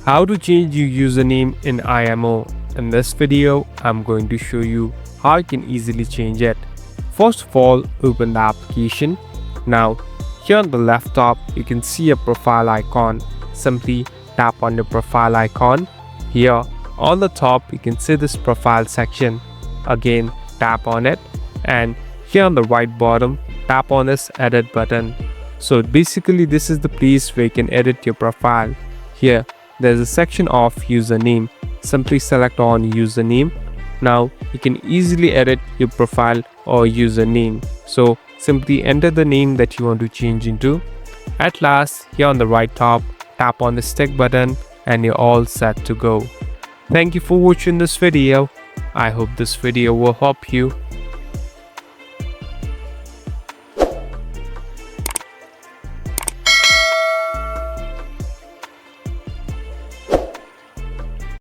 How to change your username in IMO. In this video, I'm going to show you how you can easily change it. First of all, open the application. Now, here on the left top, you can see a profile icon. Simply tap on the profile icon. Here on the top, you can see this profile section. Again, tap on it, and here on the right bottom, tap on this edit button. So basically, this is the place where you can edit your profile. Here there's a section of username. Simply select on username. Now you can easily edit your profile or username. So simply enter the name that you want to change into. At last, here on the right top, tap on the stick button and you're all set to go. Thank you for watching this video. I hope this video will help you.